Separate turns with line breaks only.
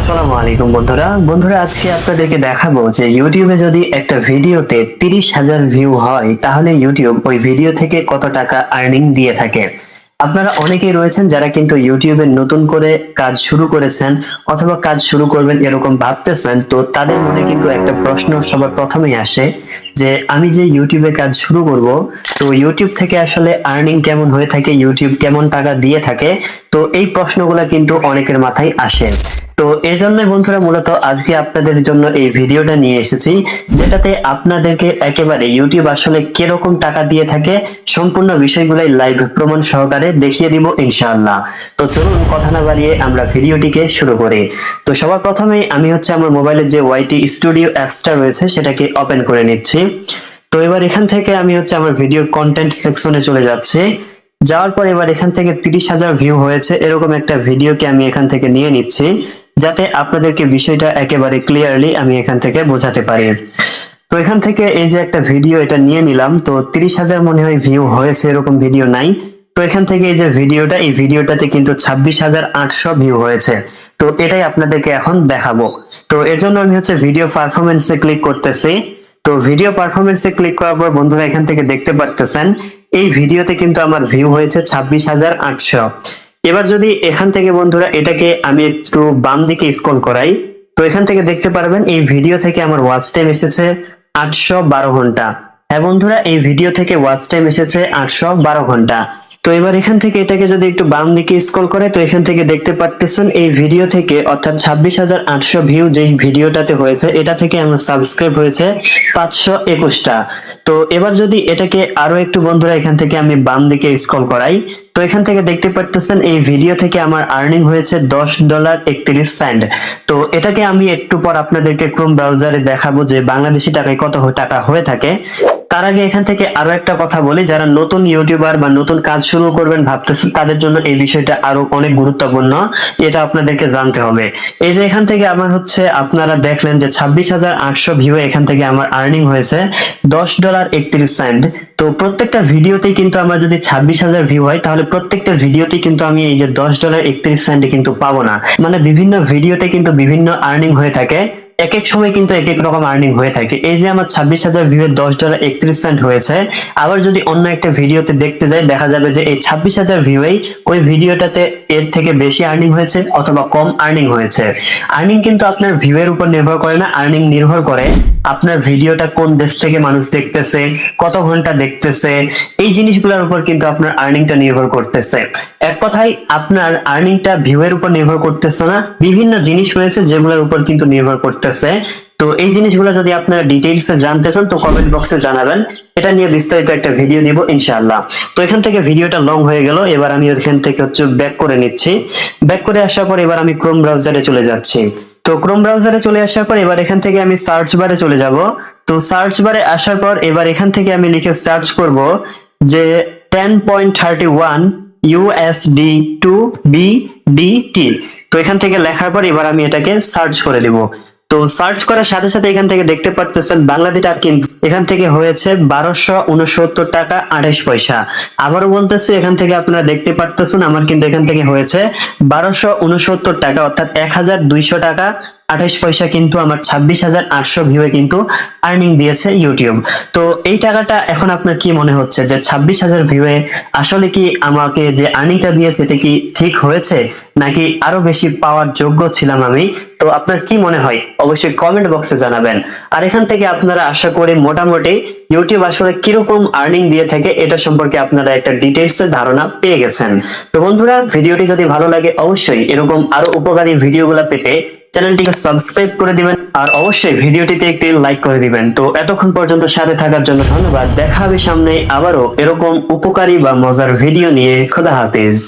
আসসালামু আলাইকুম বন্ধুরা আজকে আপনাদেরকে দেখাবো যে ইউটিউবে যদি একটা ভিডিওতে 30,000 ভিউ হয় তাহলে ইউটিউব ওই ভিডিও থেকে কত টাকা আর্নিং দিয়ে থাকে। আপনারা অনেকেই রয়েছেন যারা কিন্তু ইউটিউবে নতুন করে কাজ শুরু করেছেন অথবা কাজ শুরু করবেন এরকম ভাবতেছেন, তো তাদের মনে কিন্তু একটা প্রশ্ন সবার প্রথমেই আসে যে আমি যে ইউটিউবে কাজ শুরু করব, তো ইউটিউব থেকে আসলে আর্নিং কেমন হয়ে থাকে, ইউটিউব কেমন টাকা দিয়ে থাকে। তো এই প্রশ্নগুলো কিন্তু অনেকের মাথায় আসে। তো এই জন্যই বন্ধুরা মূলত আজকে আপনাদের জন্য এই ভিডিওটা নিয়ে এসেছি, যেটাতে আপনাদেরকে একেবারে ইউটিউব আসলে কিরকম টাকা দিয়ে থাকে সম্পূর্ণ বিষয়গুলাই লাইভ প্রমাণ সহকারে দেখিয়ে দিব ইনশাআল্লাহ। তো চলুন কথা না বাড়িয়ে আমরা ভিডিওটিকে শুরু করি। তো সবার প্রথমেই আমি আমার মোবাইলের যে ওয়াইটি স্টুডিও অ্যাপসটা রয়েছে সেটাকে ওপেন করে নিচ্ছি। তো এবার এখান থেকে আমি আমার ভিডিও কন্টেন্ট সেকশনে চলে যাচ্ছি। যাওয়ার পর এবার এখান থেকে 30,000 ভিউ হয়েছে এরকম একটা ভিডিওকে আমি এখান থেকে নিয়ে নিচ্ছি, যাতে আপনাদেরকে বিষয়টা একেবারে ক্লিয়ারলি আমি এখান থেকে বোঝাতে পারি। তো এখান থেকে এই যে একটা ভিডিও এটা নিয়ে নিলাম, তো 30,000 মনে হয় ভিউ হয়েছে এরকম ভিডিও নাই। তো এখান থেকে এই যে ভিডিওটা, এই ভিডিওটাতে কিন্তু 26,800 ভিউ হয়েছে। তো এটাই আপনাদেরকে এখন দেখাবো। তো এর জন্য আমি ভিডিও পারফরমেন্সে ক্লিক করতেছি। তো ভিডিও পারফরমেন্সে ক্লিক করার পর বন্ধুরা এখান থেকে দেখতে পারতেছেন এই ভিডিওতে কিন্তু আমার ভিউ হয়েছে 26,800। এবার যদি এখান থেকে বন্ধুরা এটাকে আমি একটু বাম দিকে স্ক্রল করাই, তো এখান থেকে দেখতে পারবেন এই ভিডিও থেকে আমার ওয়াচ টাইম এসেছে 812 ঘন্টা। হ্যাঁ বন্ধুরা, এই ভিডিও থেকে ওয়াচ টাইম এসেছে 812 ঘন্টা। তো এবার এখান থেকে এটাকে যদি একটু বাম দিকে স্ক্রল করে, তো এখান থেকে দেখতে পাচ্ছেন এই ভিডিও থেকে অর্থাৎ 26,800 ভিউ যেই ভিডিওটাতে হয়েছে এটা থেকে আমার সাবস্ক্রাইব হয়েছে 521টা। তো এবার যদি এটাকে আরো একটু বন্ধুরা এখান থেকে আমি বাম দিকে স্ক্রল করাই, তো এখান থেকে দেখতে পাচ্ছেন এই ভিডিও থেকে আমার আর্নিং হয়েছে $10.31। তো এটাকে আমি একটু পর আপনাদেরকে ক্রোম ব্রাউজারে দেখাবো যে বাংলাদেশি টাকায় কত টাকা হয়ে থাকে। তার আগে এখান থেকে আরো একটা কথা বলি, যারা নতুন ইউটিউবার বা নতুন কাজ শুরু করবেন ভাবতেছেন তাদের জন্য এই বিষয়টা আরো অনেক গুরুত্বপূর্ণ, এটা আপনাদেরকে জানতে হবে। এই যে এখান থেকে আমার আপনারা দেখলেন যে 26,800 ভিউ, এখান থেকে আমার আর্নিং হয়েছে $10.31। তো প্রত্যেকটা ভিডিওতে কিন্তু আমার যদি 26,000 ভিউ হয় তাহলে প্রত্যেকটা ভিডিওতে কিন্তু আমি এই যে $10.31 কিন্তু পাবো না। মানে বিভিন্ন ভিডিওতে কিন্তু বিভিন্ন আর্নিং হয়ে থাকে, এক এক সময় কিন্তু এক এক রকম আর্নিং হয়ে থাকে। এই যে আমার 26,000 ভিউ এর $10.31 হয়েছে। আবার যদি অন্য একটা ভিডিওতে দেখতে যাই দেখা যাবে যে এই 26,000 ভিউই ওই ভিডিওটাতে এর থেকে বেশি আর্নিং হয়েছে অথবা কম আর্নিং হয়েছে। আর্নিং কিন্তু আপনার ভিউ এর উপর নির্ভর করে না, আর্নিং নির্ভর করে আপনার ভিডিওটা কোন দেশ থেকে মানুষ দেখতেছে, কত ঘন্টা দেখতেছে, এই জিনিসগুলোর উপর কিন্তু আপনার আর্নিংটা নির্ভর করতেছে। এক কথায় আপনার আর্নিংটা ভিউ এর উপর নির্ভর করতেছে না, বিভিন্ন জিনিস রয়েছে যেগুলোর উপর কিন্তু নির্ভর করতেছে। তো এই জিনিসগুলো যদি আপনারা ডিটেইলসে জানতে চান তো কমেন্ট বক্সে জানাবেন, এটা নিয়ে বিস্তারিত একটা ভিডিও দিব ইনশাআল্লাহ। তো এখান থেকে ভিডিওটা লং হয়ে গেল, এবার আমি এখান থেকে ব্যাক করে নিচ্ছি। ব্যাক করে আসার পর এবার আমি ক্রোম ব্রাউজারে চলে যাচ্ছি। তো ক্রোম ব্রাউজারে চলে আসার পর এবার এখান থেকে আমি সার্চ বারে চলে যাব। তো সার্চ বারে আসার পর এবার এখান থেকে আমি লিখে সার্চ করব যে 10.31 USD টু BDT। তো এখান থেকে লেখার পর এবার আমি এটাকে সার্চ করে দিব। তো সার্চ করার সাথে সাথে এখান থেকে দেখতে পাচ্ছেন বাংলাদেশ টাকা কিন্তু এখান থেকে হয়েছে 1269 টাকা 28 পয়সা। আবারও বলতেছি, এখান থেকে আপনারা দেখতে পাচ্ছেন আমার কিন্তু এখান থেকে হয়েছে 1269 টাকা অর্থাৎ 1200 টাকা 28 পয়সা কিন্তু আমার 26,800 ভিউয়ে কিন্তু আর্নিং দিয়েছে ইউটিউব। তো এই টাকাটা এখন আপনার কি মনে হচ্ছে যে 26,000 ভিউয়ে আসলে কি আমাকে যে আর্নিংটা দিয়েছে এটা কি ঠিক হয়েছে নাকি আরো বেশি পাওয়ার যোগ্য ছিলাম আমি? তো আপনার কি মনে হয় অবশ্যই কমেন্ট বক্সে জানাবেন। আর এখান থেকে আপনারা আশা করি মোটামুটি ইউটিউব আসলে কিরকম আর্নিং দিয়ে থাকে এটা সম্পর্কে আপনারা একটা ডিটেইলসে ধারণা পেয়ে গেছেন। তো বন্ধুরা, ভিডিওটি যদি ভালো লাগে অবশ্যই এরকম আরো উপকারী ভিডিওগুলো পেতে চ্যানেলটিকে সাবস্ক্রাইব করে দিবেন আর অবশ্যই ভিডিওটিতে একটি লাইক করে দিবেন। তো এতক্ষণ পর্যন্ত সাথে থাকার জন্য ধন্যবাদ। দেখা হবে সামনে আবারও এরকম উপকারী বা মজার ভিডিও নিয়ে। খোদা হাফেজ।